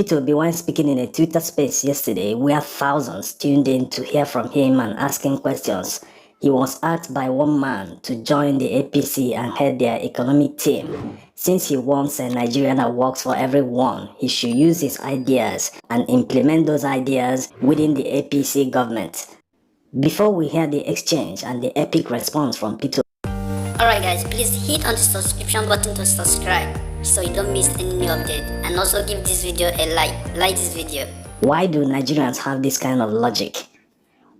Peter Obi, when speaking in a Twitter space yesterday, where thousands tuned in to hear from him and ask him questions, he was asked by one man to join the APC and head their economic team. Since he wants a Nigeria that works for everyone, he should use his ideas and implement those ideas within the APC government. Before we hear the exchange and the epic response from Peter. Alright guys, please hit on the subscription button to subscribe so you don't miss any new update, and also give this video a like this video. Why do Nigerians have this kind of logic?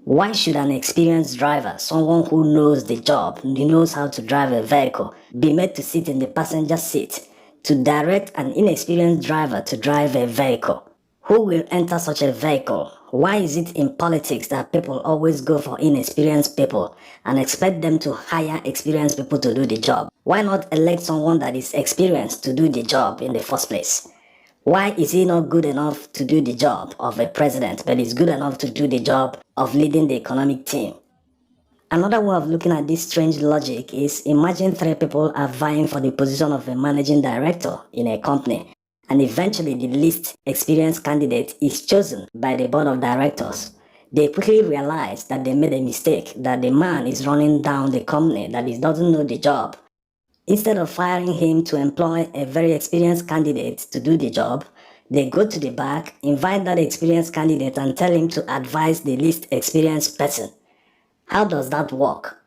Why should an experienced driver, someone who knows the job, who knows how to drive a vehicle, be made to sit in the passenger seat to direct an inexperienced driver to drive a vehicle? Who will enter such a vehicle? Why is it in politics that people always go for inexperienced people and expect them to hire experienced people to do the job? Why not elect someone that is experienced to do the job in the first place? Why is he not good enough to do the job of a president, but is good enough to do the job of leading the economic team? Another way of looking at this strange logic is, imagine three people are vying for the position of a managing director in a company, and eventually the least experienced candidate is chosen by the board of directors. They quickly realize that they made a mistake, that the man is running down the company, that he doesn't know the job. Instead of firing him to employ a very experienced candidate to do the job, they go to the back, invite that experienced candidate and tell him to advise the least experienced person. How does that work?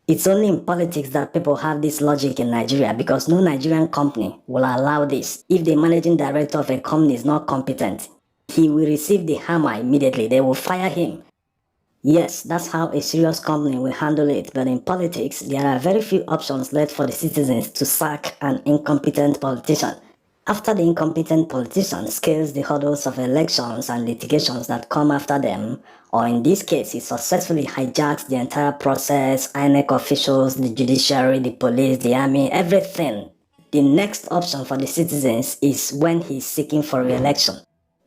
It's only in politics that people have this logic in Nigeria, because no Nigerian company will allow this. If the managing director of a company is not competent, he will receive the hammer immediately. They will fire him. Yes, that's how a serious company will handle it, but in politics, there are very few options left for the citizens to sack an incompetent politician. After the incompetent politician scales the hurdles of elections and litigations that come after them, or in this case, he successfully hijacks the entire process, INEC officials, the judiciary, the police, the army, everything, the next option for the citizens is when he's seeking for re-election.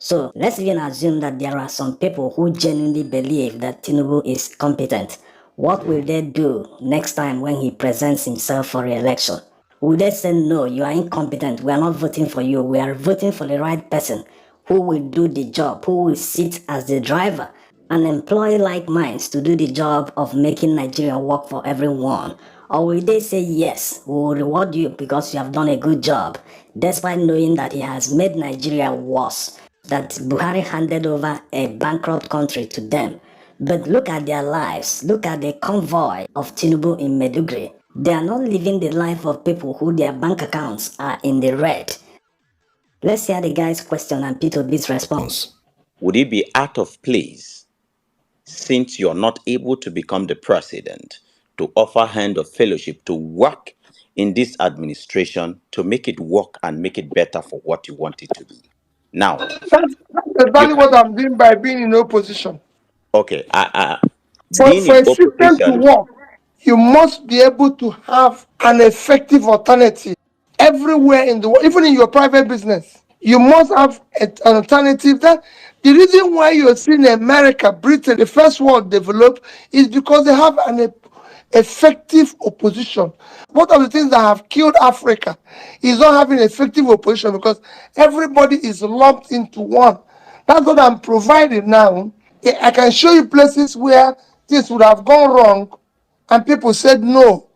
So let's even assume that there are some people who genuinely believe that Tinubu is competent. What will they do next time when he presents himself for re-election? Will they say, no, you are incompetent, we are not voting for you, we are voting for the right person who will do the job, who will sit as the driver and employ like minds to do the job of making Nigeria work for everyone? Or will they say, yes, we will reward you because you have done a good job, despite knowing that he has made Nigeria worse, that Buhari handed over a bankrupt country to them? But look at their lives. Look at the convoy of Tinubu in Maiduguri. They are not living the life of people who their bank accounts are in the red. Let's hear the guy's question and Peter Obi's response. Would it be out of place, since you're not able to become the president, to offer hand of fellowship to work in this administration to make it work and make it better for what you want it to be? Now, that's exactly what I'm doing by being in opposition. Okay, For being a in system to opposition, work, you must be able to have an effective alternative everywhere in the world, even in your private business. You must have an alternative. That the reason why you're seeing America, Britain, the first world develop is because they have an effective opposition. One of the things that have killed Africa is not having effective opposition, because everybody is lumped into one. That's what I'm providing now. I can show you places where things would have gone wrong and people said no.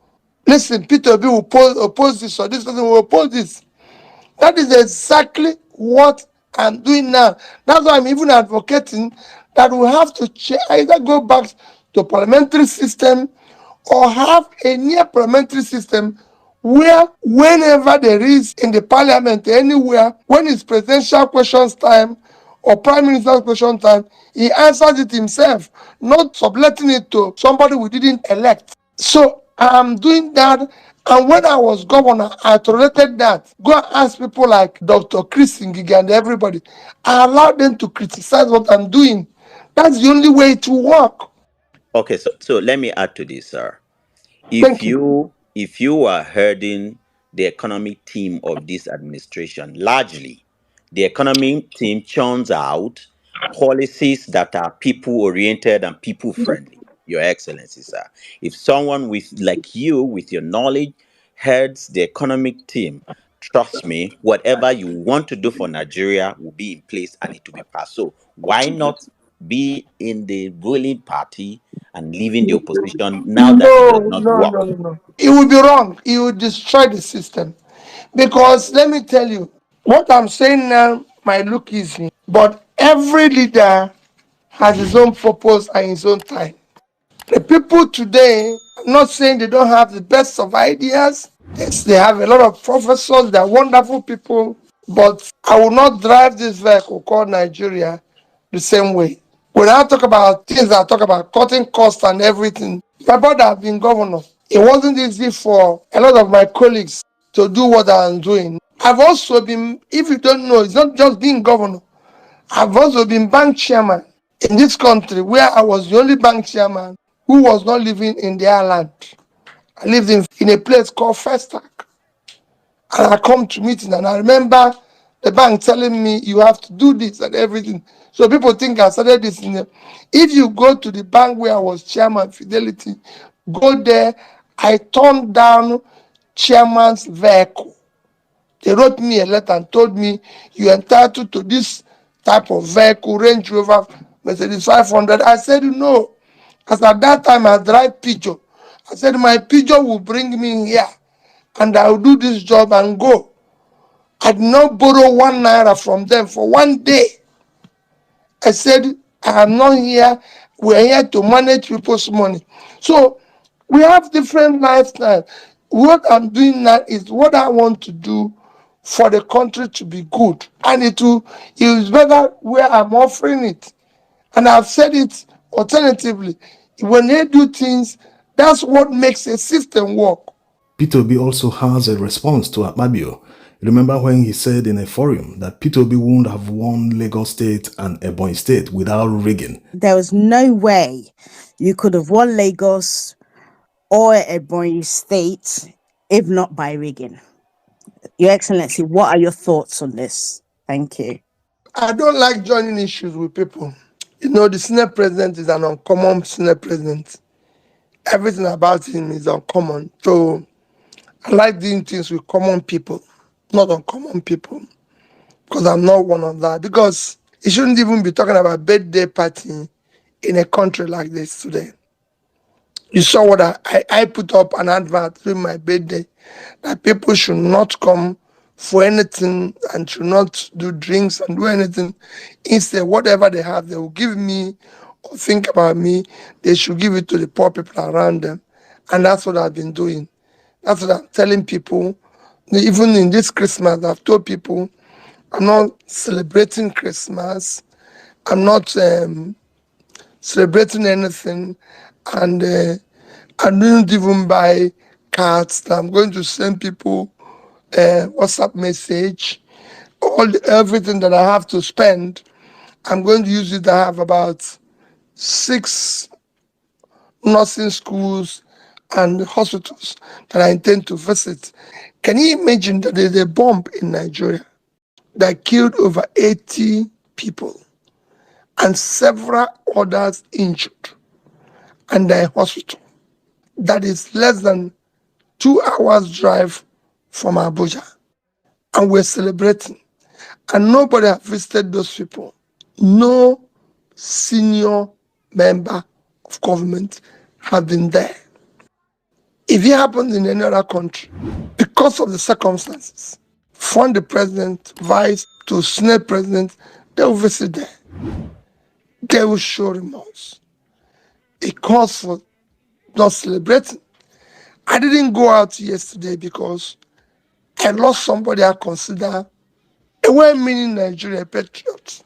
Listen, Peter Obi will oppose this, or this person will oppose this. That is exactly what I'm doing now. That's why I'm even advocating that we have to either go back to parliamentary system or have a near parliamentary system where whenever there is in the parliament anywhere, when it's presidential questions time or prime minister's question time, he answers it himself, not subletting it to somebody we didn't elect. So I'm doing that. And when I was governor, I tolerated that. Go and ask people like Dr. Chris Ngige and everybody. I allowed them to criticize what I'm doing. That's the only way to work. okay, so let me add to this, sir. Thank you. If you are heading the economic team of this administration, largely the economic team churns out policies that are people oriented and people friendly, Your Excellency, sir. If someone with like you with your knowledge heads the economic team, trust me, whatever you want to do for Nigeria will be in place and it will be passed. So why not be in the ruling party and leaving the opposition now that it does No, not no, work? no, no, no. It would be wrong. It would destroy the system. Because let me tell you, what I'm saying now might look easy, but every leader has his own purpose and his own time. The people today, I'm not saying they don't have the best of ideas. Yes, they have a lot of professors, they're wonderful people, but I will not drive this vehicle called Nigeria the same way. When I talk about things, I talk about cutting costs and everything. My brother has been governor. It wasn't easy for a lot of my colleagues to do what I'm doing. I've also been, if you don't know, it's not just being governor. I've also been bank chairman in this country where I was the only bank chairman who was not living in their land. I lived in a place called Festac. And I come to meeting and I remember the bank telling me you have to do this and everything. So people think I started this in the, if you go to the bank where I was chairman, Fidelity, go there, I turned down chairman's vehicle. They wrote me a letter and told me you're entitled to this type of vehicle, Range Rover, Mercedes 500. I said no. Because at that time I drive Peugeot. I said my Peugeot will bring me here and I will do this job and go. I did not borrow 1 naira from them for 1 day. I said, I am not here. We are here to manage people's money. So we have different lifestyles. What I'm doing now is what I want to do for the country to be good. And it is better where I'm offering it. And I've said it alternatively. When they do things, that's what makes a system work. Peter Obi also has a response to Akpabio. Remember when he said in a forum that Peter Obi wouldn't have won Lagos State and Ebonyi State without rigging. There was no way you could have won Lagos or Ebonyi State if not by rigging. Your Excellency, what are your thoughts on this? Thank you. I don't like joining issues with people. You know, the Senate president is an uncommon Senate president. Everything about him is uncommon. So I like doing things with common people, not uncommon people. Because I'm not one of that. Because he shouldn't even be talking about birthday party in a country like this today. You saw what I put up an advert during my birthday that people should not come for anything and should not do drinks and do anything. Instead, whatever they have, they will give me or think about me. They should give it to the poor people around them. And that's what I've been doing. That's what I'm telling people. Even in this Christmas, I've told people I'm not celebrating Christmas. I'm not celebrating anything. And I didn't even buy cards. I'm going to send people WhatsApp message. Everything that I have to spend, I'm going to use it. I have about 6 nursing schools and hospitals that I intend to visit. Can you imagine that there's a bomb in Nigeria that killed over 80 people and several others injured, and they're in hospital? That is less than 2 hours drive from Abuja. And we're celebrating. And nobody has visited those people. No senior member of government has been there. If it happens in any other country, because of the circumstances, from the president, vice to Senate president, they will visit there. They will show remorse. It calls for not celebrating. I didn't go out yesterday because I lost somebody I consider a well-meaning Nigerian patriot,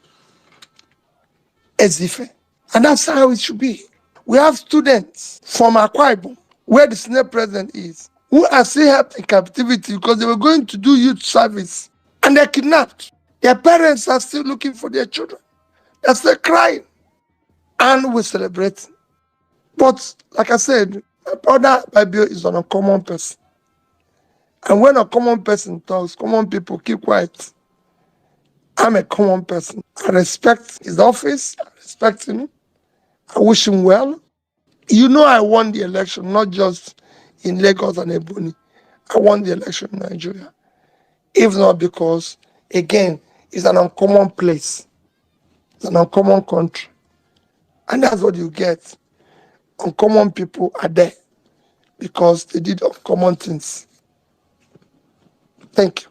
Ezife. And that's how it should be. We have students from Akwa Ibom, where the Senate president is, who are still held in captivity because they were going to do youth service and they're kidnapped. Their parents are still looking for their children. They're still crying. And we're celebrating. But like I said, my brother Akpabio is an uncommon person. And when a common person talks, common people keep quiet. I'm a common person. I respect his office. I respect him. I wish him well. You know I won the election, not just in Lagos and Ebonyi. I won the election in Nigeria. if not because, again, it's an uncommon place, it's an uncommon country. And that's what you get. Uncommon people are there because they did uncommon things. Thank you.